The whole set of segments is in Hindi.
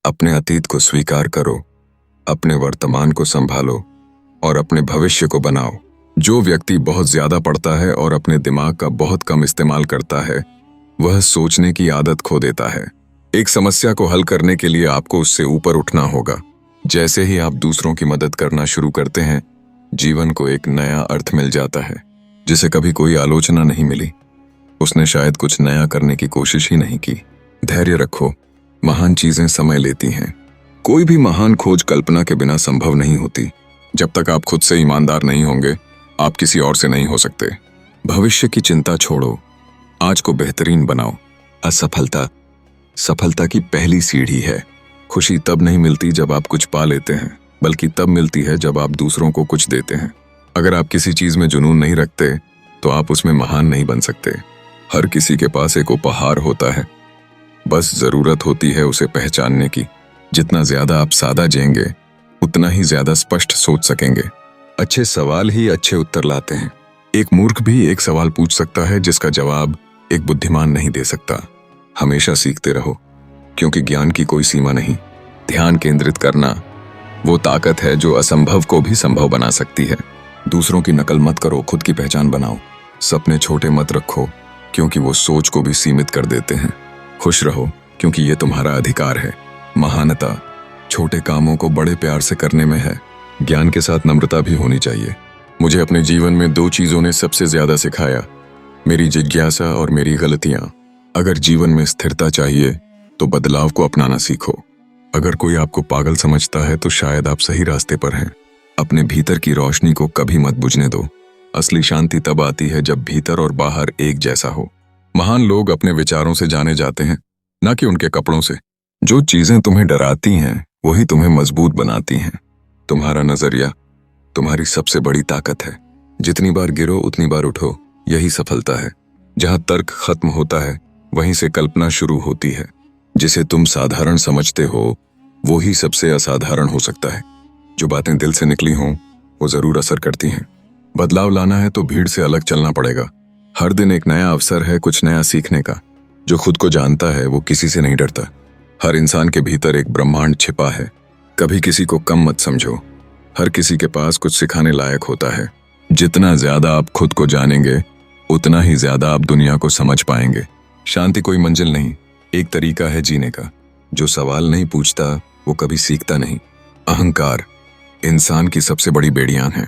अपने अतीत को स्वीकार करो, अपने वर्तमान को संभालो और अपने भविष्य को बनाओ। जो व्यक्ति बहुत ज्यादा पढ़ता है और अपने दिमाग का बहुत कम इस्तेमाल करता है, वह सोचने की आदत खो देता है। एक समस्या को हल करने के लिए आपको उससे ऊपर उठना होगा। जैसे ही आप दूसरों की मदद करना शुरू करते हैं, जीवन को एक नया अर्थ मिल जाता है, जिसे कभी कोई आलोचना नहीं मिली। उसने शायद कुछ नया करने की कोशिश ही नहीं की। धैर्य रखो, महान चीजें समय लेती हैं। कोई भी महान खोज कल्पना के बिना संभव नहीं होती। जब तक आप खुद से ईमानदार नहीं होंगे, आप किसी और से नहीं हो सकते। भविष्य की चिंता छोड़ो, आज को बेहतरीन बनाओ। असफलता सफलता की पहली सीढ़ी है। खुशी तब नहीं मिलती जब आप कुछ पा लेते हैं, बल्कि तब मिलती है जब आप दूसरों को कुछ देते हैं। अगर आप किसी चीज में जुनून नहीं रखते, तो आप उसमें महान नहीं बन सकते। हर किसी के पास एक उपहार होता है, बस जरूरत होती है उसे पहचानने की। जितना ज्यादा आप सादा जिएंगे, उतना ही ज्यादा स्पष्ट सोच सकेंगे। अच्छे सवाल ही अच्छे उत्तर लाते हैं। एक मूर्ख भी एक सवाल पूछ सकता है जिसका जवाब एक बुद्धिमान नहीं दे सकता। हमेशा सीखते रहो, क्योंकि ज्ञान की कोई सीमा नहीं। ध्यान केंद्रित करना वो ताकत है जो असंभव को भी संभव बना सकती है। दूसरों की नकल मत करो, खुद की पहचान बनाओ। सपने छोटे मत रखो, क्योंकि वो सोच को भी सीमित कर देते हैं। खुश रहो, क्योंकि ये तुम्हारा अधिकार है। महानता छोटे कामों को बड़े प्यार से करने में है। ज्ञान के साथ नम्रता भी होनी चाहिए। मुझे अपने जीवन में 2 चीजों ने सबसे ज्यादा सिखाया, मेरी जिज्ञासा और मेरी गलतियां। अगर जीवन में स्थिरता चाहिए तो बदलाव को अपनाना सीखो। अगर कोई आपको पागल समझता है तो शायद आप सही रास्ते पर हैं। अपने भीतर की रोशनी को कभी मत बुझने दो। असली शांति तब आती है जब भीतर और बाहर एक जैसा हो। महान लोग अपने विचारों से जाने जाते हैं, न कि उनके कपड़ों से। जो चीजें तुम्हें डराती हैं, वही तुम्हें मजबूत बनाती हैं। तुम्हारा नजरिया तुम्हारी सबसे बड़ी ताकत है। जितनी बार गिरो उतनी बार उठो, यही सफलता है। जहां तर्क खत्म होता है, वहीं से कल्पना शुरू होती है। जिसे तुम साधारण समझते हो, वो ही सबसे असाधारण हो सकता है। जो बातें दिल से निकली हों, वो जरूर असर करती हैं। बदलाव लाना है तो भीड़ से अलग चलना पड़ेगा। हर दिन एक नया अवसर है कुछ नया सीखने का। जो खुद को जानता है, वो किसी से नहीं डरता। हर इंसान के भीतर एक ब्रह्मांड छिपा है। कभी किसी को कम मत समझो। हर किसी के पास कुछ सिखाने लायक होता है। जितना ज्यादा आप खुद को जानेंगे, उतना ही ज्यादा आप दुनिया को समझ पाएंगे। शांति कोई मंजिल नहीं, एक तरीका है जीने का। जो सवाल नहीं पूछता, वो कभी सीखता नहीं। अहंकार इंसान की सबसे बड़ी बेड़ियां है।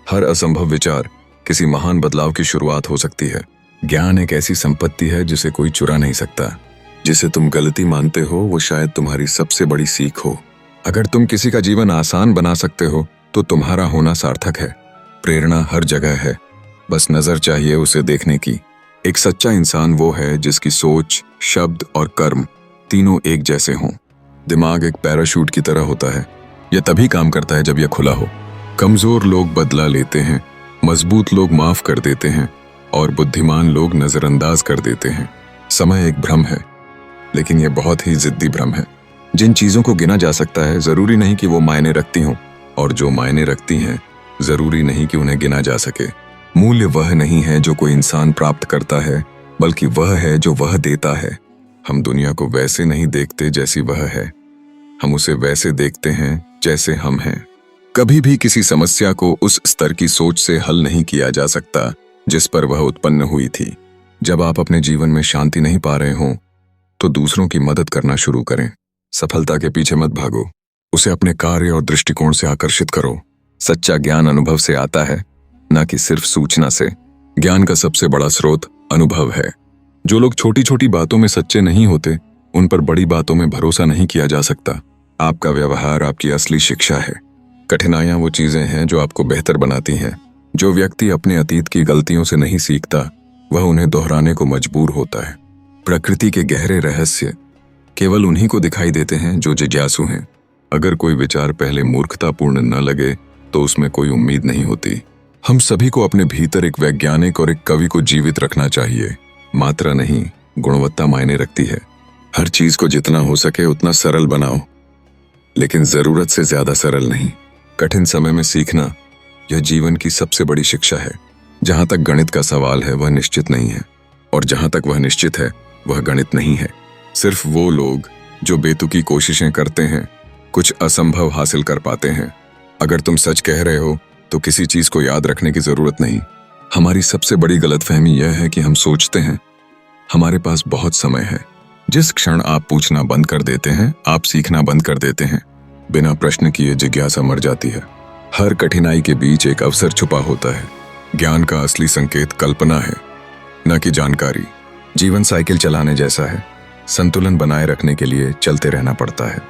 हर असंभव विचार किसी महान बदलाव की शुरुआत हो सकती है। ज्ञान एक ऐसी संपत्ति है जिसे कोई चुरा नहीं सकता। जिसे तुम गलती मानते हो, वो शायद तुम्हारी सबसे बड़ी सीख हो। अगर तुम किसी का जीवन आसान बना सकते हो, तो तुम्हारा होना सार्थक है। प्रेरणा हर जगह है, बस नजर चाहिए उसे देखने की। एक सच्चा इंसान वो है जिसकी सोच, शब्द और कर्म तीनों एक जैसे हों। दिमाग एक पैराशूट की तरह होता है। यह तभी काम करता है जब यह खुला हो। कमजोर लोग बदला लेते हैं, मजबूत लोग माफ कर देते हैं और बुद्धिमान लोग नजरअंदाज कर देते हैं। समय एक भ्रम है, लेकिन यह बहुत ही जिद्दी भ्रम है। जिन चीजों को गिना जा सकता है, जरूरी नहीं कि वो मायने रखती हों, और जो मायने रखती हैं, जरूरी नहीं कि उन्हें गिना जा सके। मूल्य वह नहीं है जो कोई इंसान प्राप्त करता है, बल्कि वह है जो वह देता है। हम दुनिया को वैसे नहीं देखते जैसी वह है, हम उसे वैसे देखते हैं जैसे हम हैं। कभी भी किसी समस्या को उस स्तर की सोच से हल नहीं किया जा सकता जिस पर वह उत्पन्न हुई थी। जब आप अपने जीवन में शांति नहीं पा रहे हों, तो दूसरों की मदद करना शुरू करें। सफलता के पीछे मत भागो, उसे अपने कार्य और दृष्टिकोण से आकर्षित करो। सच्चा ज्ञान अनुभव से आता है, न कि सिर्फ सूचना से। ज्ञान का सबसे बड़ा स्रोत अनुभव है। जो लोग छोटी छोटी बातों में सच्चे नहीं होते, उन पर बड़ी बातों में भरोसा नहीं किया जा सकता। आपका व्यवहार आपकी असली शिक्षा है। कठिनाइयां वो चीजें हैं जो आपको बेहतर बनाती हैं। जो व्यक्ति अपने अतीत की गलतियों से नहीं सीखता, वह उन्हें दोहराने को मजबूर होता है। प्रकृति के गहरे रहस्य केवल उन्हीं को दिखाई देते हैं जो जिज्ञासु हैं। अगर कोई विचार पहले मूर्खतापूर्ण न लगे, तो उसमें कोई उम्मीद नहीं होती। हम सभी को अपने भीतर एक वैज्ञानिक और एक कवि को जीवित रखना चाहिए। मात्रा नहीं, गुणवत्ता मायने रखती है। हर चीज को जितना हो सके उतना सरल बनाओ, लेकिन जरूरत से ज्यादा सरल नहीं। कठिन समय में सीखना, यह जीवन की सबसे बड़ी शिक्षा है। जहां तक गणित का सवाल है, वह निश्चित नहीं है, और जहां तक वह निश्चित है, वह गणित नहीं है। सिर्फ वो लोग जो बेतुकी कोशिशें करते हैं कुछ असंभव हासिल कर पाते हैं। अगर तुम सच कह रहे हो तो किसी चीज को याद रखने की जरूरत नहीं। हमारी सबसे बड़ी गलतफहमी यह है कि हम सोचते हैं हमारे पास बहुत समय है। जिस क्षण आप पूछना बंद कर देते हैं, आप सीखना बंद कर देते हैं। बिना प्रश्न किए जिज्ञासा मर जाती है। हर कठिनाई के बीच एक अवसर छुपा होता है। ज्ञान का असली संकेत कल्पना है, न कि जानकारी। जीवन साइकिल चलाने जैसा है। संतुलन बनाए रखने के लिए चलते रहना पड़ता है।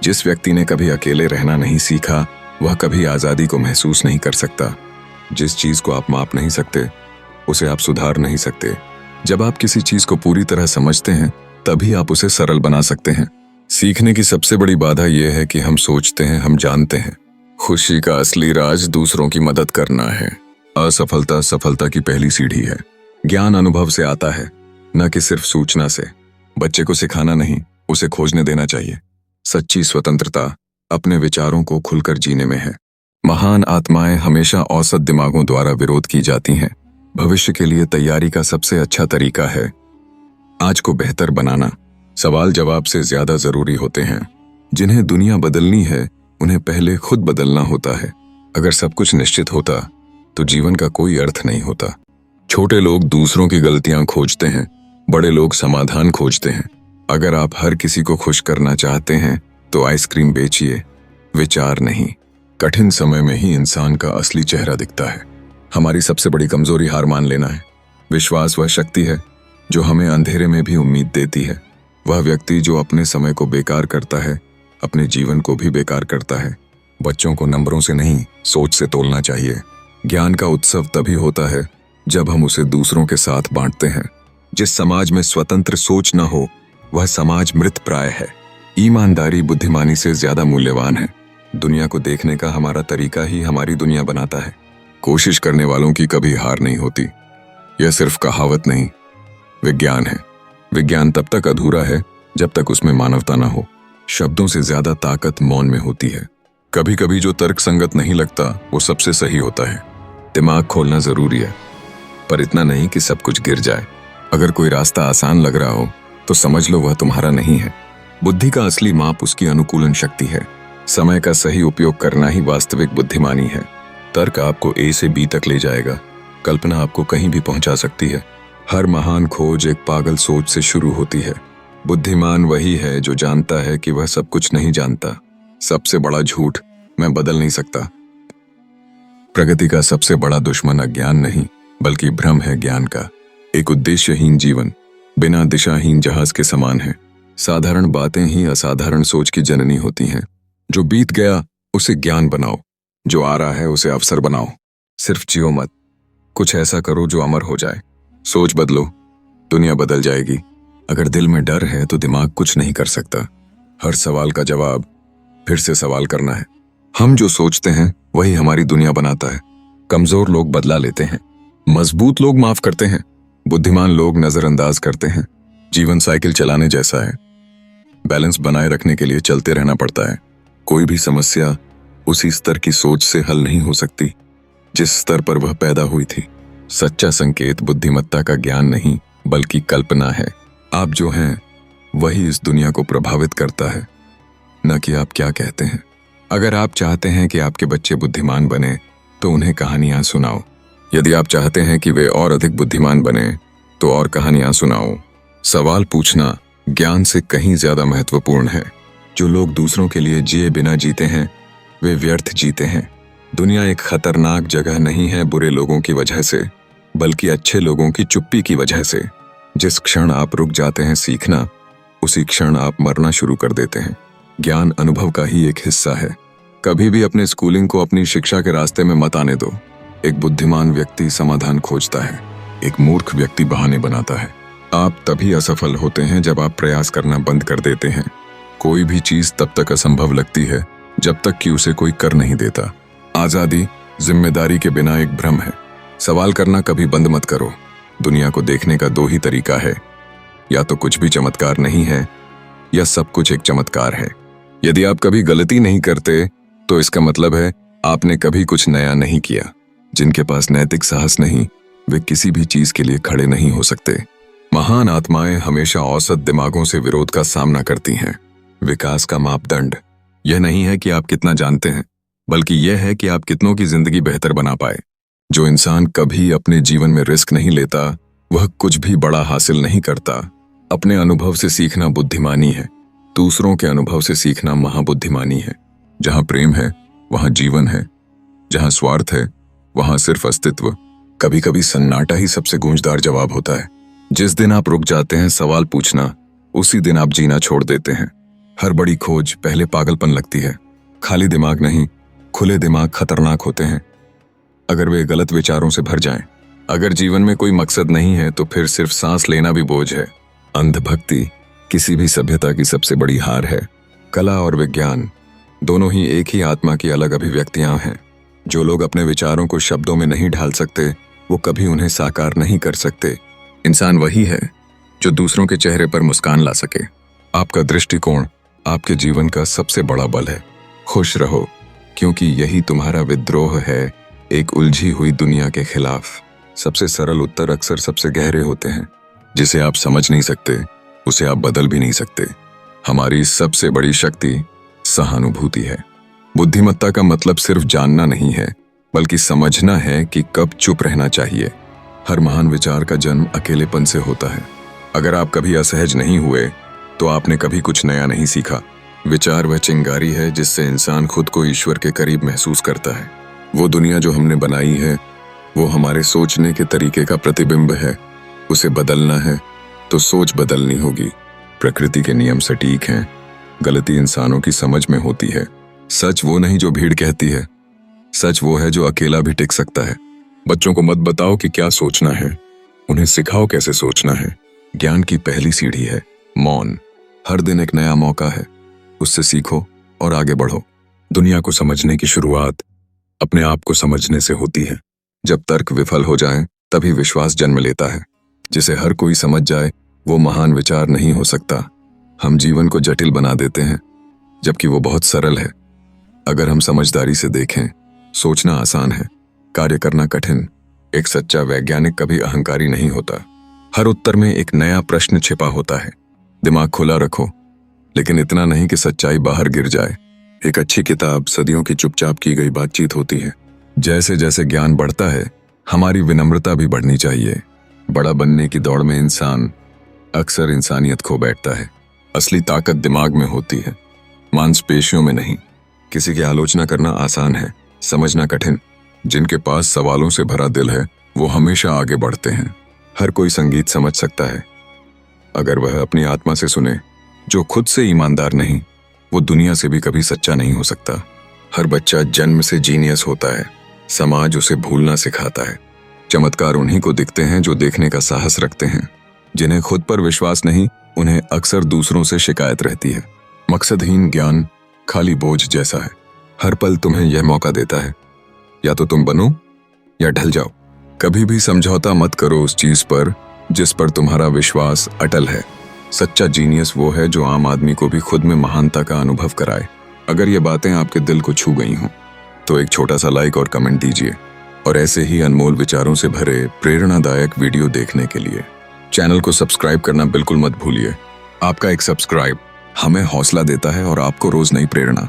जिस व्यक्ति ने कभी अकेले रहना नहीं सीखा, वह कभी आजादी को महसूस नहीं कर सकता। जिस चीज को आप माप नहीं सकते, उसे आप सुधार नहीं सकते। जब आप किसी चीज को पूरी तरह समझते हैं, तभी आप उसे सरल बना सकते हैं। सीखने की सबसे बड़ी बाधा यह है कि हम सोचते हैं हम जानते हैं। खुशी का असली राज दूसरों की मदद करना है। असफलता सफलता की पहली सीढ़ी है। ज्ञान अनुभव से आता है, न कि सिर्फ सूचना से। बच्चे को सिखाना नहीं, उसे खोजने देना चाहिए। सच्ची स्वतंत्रता अपने विचारों को खुलकर जीने में है। महान आत्माएं हमेशा औसत दिमागों द्वारा विरोध की जाती हैं। भविष्य के लिए तैयारी का सबसे अच्छा तरीका है आज को बेहतर बनाना। सवाल जवाब से ज्यादा जरूरी होते हैं। जिन्हें दुनिया बदलनी है, उन्हें पहले खुद बदलना होता है। अगर सब कुछ निश्चित होता तो जीवन का कोई अर्थ नहीं होता। छोटे लोग दूसरों की गलतियां खोजते हैं, बड़े लोग समाधान खोजते हैं। अगर आप हर किसी को खुश करना चाहते हैं तो आइसक्रीम बेचिए, विचार नहीं। कठिन समय में ही इंसान का असली चेहरा दिखता है। हमारी सबसे बड़ी कमजोरी हार मान लेना है। विश्वास वह शक्ति है जो हमें अंधेरे में भी उम्मीद देती है। वह व्यक्ति जो अपने समय को बेकार करता है, अपने जीवन को भी बेकार करता है। बच्चों को नंबरों से नहीं, सोच से तोलना चाहिए। ज्ञान का उत्सव तभी होता है जब हम उसे दूसरों के साथ बांटते हैं। जिस समाज में स्वतंत्र सोच न हो, वह समाज मृत प्राय है। ईमानदारी बुद्धिमानी से ज्यादा मूल्यवान है। दुनिया को देखने का हमारा तरीका ही हमारी दुनिया बनाता है। कोशिश करने वालों की कभी हार नहीं होती। यह सिर्फ कहावत नहीं, विज्ञान है। विज्ञान तब तक अधूरा है जब तक उसमें मानवता ना हो। शब्दों से ज्यादा ताकत मौन में होती है। कभी कभी जो तर्क संगत नहीं लगता, वो सबसे सही होता है। दिमाग खोलना जरूरी है, पर इतना नहीं कि सब कुछ गिर जाए। अगर कोई रास्ता आसान लग रहा हो तो समझ लो वह तुम्हारा नहीं है। बुद्धि का असली माप उसकी अनुकूलन शक्ति है। समय का सही उपयोग करना ही वास्तविक बुद्धिमानी है। तर्क आपको ए से बी तक ले जाएगा, कल्पना आपको कहीं भी पहुंचा सकती है। हर महान खोज एक पागल सोच से शुरू होती है। बुद्धिमान वही है जो जानता है कि वह सब कुछ नहीं जानता। सबसे बड़ा झूठ, मैं बदल नहीं सकता। प्रगति का सबसे बड़ा दुश्मन अज्ञान नहीं, बल्कि भ्रम है ज्ञान का। एक उद्देश्यहीन जीवन बिना दिशाहीन जहाज के समान है। साधारण बातें ही असाधारण सोच की जननी होती हैं। जो बीत गया उसे ज्ञान बनाओ, जो आ रहा है उसे अवसर बनाओ। सिर्फ जियो मत, कुछ ऐसा करो जो अमर हो जाए। सोच बदलो, दुनिया बदल जाएगी। अगर दिल में डर है तो दिमाग कुछ नहीं कर सकता। हर सवाल का जवाब फिर से सवाल करना है। हम जो सोचते हैं वही हमारी दुनिया बनाता है। कमजोर लोग बदला लेते हैं, मजबूत लोग माफ करते हैं, बुद्धिमान लोग नजरअंदाज करते हैं। जीवन साइकिल चलाने जैसा है। बैलेंस बनाए रखने के लिए चलते रहना पड़ता है। कोई भी समस्या उसी स्तर की सोच से हल नहीं हो सकती जिस स्तर पर वह पैदा हुई थी। सच्चा संकेत बुद्धिमत्ता का ज्ञान नहीं, बल्कि कल्पना है। आप जो हैं वही इस दुनिया को प्रभावित करता है, न कि आप क्या कहते हैं। अगर आप चाहते हैं कि आपके बच्चे बुद्धिमान बने तो उन्हें कहानियां सुनाओ। यदि आप चाहते हैं कि वे और अधिक बुद्धिमान बने तो और कहानियां सुनाओ। सवाल पूछना ज्ञान से कहीं ज्यादा महत्वपूर्ण है। जो लोग दूसरों के लिए जिए बिना जीते हैं, वे व्यर्थ जीते हैं। दुनिया एक खतरनाक जगह नहीं है बुरे लोगों की वजह से, बल्कि अच्छे लोगों की चुप्पी की वजह से। जिस क्षण आप रुक जाते हैं सीखना, उसी क्षण आप मरना शुरू कर देते हैं। ज्ञान अनुभव का ही एक हिस्सा है। कभी भी अपने स्कूलिंग को अपनी शिक्षा के रास्ते में मत आने दो। एक बुद्धिमान व्यक्ति समाधान खोजता है, एक मूर्ख व्यक्ति बहाने बनाता है। आप तभी असफल होते हैं जब आप प्रयास करना बंद कर देते हैं। कोई भी चीज तब तक असंभव लगती है जब तक कि उसे कोई कर नहीं देता। आजादी जिम्मेदारी के बिना एक भ्रम है। सवाल करना कभी बंद मत करो। दुनिया को देखने का दो ही तरीका है, या तो कुछ भी चमत्कार नहीं है या सब कुछ एक चमत्कार है। यदि आप कभी गलती नहीं करते तो इसका मतलब है आपने कभी कुछ नया नहीं किया। जिनके पास नैतिक साहस नहीं, वे किसी भी चीज के लिए खड़े नहीं हो सकते। महान आत्माएं हमेशा औसत दिमागों से विरोध का सामना करती हैं। विकास का मापदंड यह नहीं है कि आप कितना जानते हैं, बल्कि यह है कि आप कितनों की जिंदगी बेहतर बना पाए। जो इंसान कभी अपने जीवन में रिस्क नहीं लेता, वह कुछ भी बड़ा हासिल नहीं करता। अपने अनुभव से सीखना बुद्धिमानी है, दूसरों के अनुभव से सीखना महाबुद्धिमानी है। जहां प्रेम है वहां जीवन है, जहां स्वार्थ है वहां सिर्फ अस्तित्व। कभी कभी सन्नाटा ही सबसे गूंजदार जवाब होता है। जिस दिन आप रुक जाते हैं सवाल पूछना, उसी दिन आप जीना छोड़ देते हैं। हर बड़ी खोज पहले पागलपन लगती है। खाली दिमाग नहीं, खुले दिमाग खतरनाक होते हैं अगर वे गलत विचारों से भर जाएं। अगर जीवन में कोई मकसद नहीं है तो फिर सिर्फ सांस लेना भी बोझ है। अंधभक्ति किसी भी सभ्यता की सबसे बड़ी हार है। कला और विज्ञान दोनों ही एक ही आत्मा की अलग अभिव्यक्तियां हैं। जो लोग अपने विचारों को शब्दों में नहीं ढाल सकते, वो कभी उन्हें साकार नहीं कर सकते। इंसान वही है जो दूसरों के चेहरे पर मुस्कान ला सके। आपका दृष्टिकोण आपके जीवन का सबसे बड़ा बल है। खुश रहो, क्योंकि यही तुम्हारा विद्रोह है एक उलझी हुई दुनिया के खिलाफ। सबसे सरल उत्तर अक्सर सबसे गहरे होते हैं। जिसे आप समझ नहीं सकते, उसे आप बदल भी नहीं सकते। हमारी सबसे बड़ी शक्ति सहानुभूति है। बुद्धिमत्ता का मतलब सिर्फ जानना नहीं है, बल्कि समझना है कि कब चुप रहना चाहिए। हर महान विचार का जन्म अकेलेपन से होता है। अगर आप कभी असहज नहीं हुए, तो आपने कभी कुछ नया नहीं सीखा। विचार वह चिंगारी है जिससे इंसान खुद को ईश्वर के करीब महसूस करता है। वो दुनिया जो हमने बनाई है, वो हमारे सोचने के तरीके का प्रतिबिंब है। उसे बदलना है तो सोच बदलनी होगी। प्रकृति के नियम सटीक हैं, गलती इंसानों की समझ में होती है। सच वो नहीं जो भीड़ कहती है, सच वो है जो अकेला भी टिक सकता है। बच्चों को मत बताओ कि क्या सोचना है, उन्हें सिखाओ कैसे सोचना है। ज्ञान की पहली सीढ़ी है मौन। हर दिन एक नया मौका है, उससे सीखो और आगे बढ़ो। दुनिया को समझने की शुरुआत अपने आप को समझने से होती है। जब तर्क विफल हो जाए, तभी विश्वास जन्म लेता है। जिसे हर कोई समझ जाए, वो महान विचार नहीं हो सकता। हम जीवन को जटिल बना देते हैं, जबकि वो बहुत सरल है। अगर हम समझदारी से देखें, सोचना आसान है, कार्य करना कठिन। एक सच्चा वैज्ञानिक कभी अहंकारी नहीं होता। हर उत्तर में एक नया प्रश्न छिपा होता है। दिमाग खुला रखो, लेकिन इतना नहीं कि सच्चाई बाहर गिर जाए। एक अच्छी किताब सदियों की चुपचाप की गई बातचीत होती है। जैसे जैसे ज्ञान बढ़ता है, हमारी विनम्रता भी बढ़नी चाहिए। बड़ा बनने की दौड़ में इंसान अक्सर इंसानियत खो बैठता है। असली ताकत दिमाग में होती है, मांसपेशियों में नहीं। किसी की आलोचना करना आसान है, समझना कठिन। जिनके पास सवालों से भरा दिल है, वो हमेशा आगे बढ़ते हैं। हर कोई संगीत समझ सकता है, अगर वह अपनी आत्मा से सुने। जो खुद से ईमानदार नहीं, वो दुनिया से भी कभी सच्चा नहीं हो सकता। हर बच्चा जन्म से जीनियस होता है, समाज उसे भूलना सिखाता है। चमत्कार उन्हीं को दिखते हैं जो देखने का साहस रखते हैं। जिन्हें खुद पर विश्वास नहीं, उन्हें अक्सर दूसरों से शिकायत रहती है। मकसदहीन ज्ञान खाली बोझ जैसा है। हर पल तुम्हें यह मौका देता है, या तो तुम बनो या ढल जाओ। कभी भी समझौता मत करो उस चीज पर जिस पर तुम्हारा विश्वास अटल है। सच्चा जीनियस वो है जो आम आदमी को भी खुद में महानता का अनुभव कराए। अगर ये बातें आपके दिल को छू गई हों, तो एक छोटा सा लाइक और कमेंट दीजिए। और ऐसे ही अनमोल विचारों से भरे प्रेरणादायक वीडियो देखने के लिए चैनल को सब्सक्राइब करना बिल्कुल मत भूलिए। आपका एक सब्सक्राइब हमें हौसला देता है और आपको रोज नई प्रेरणा।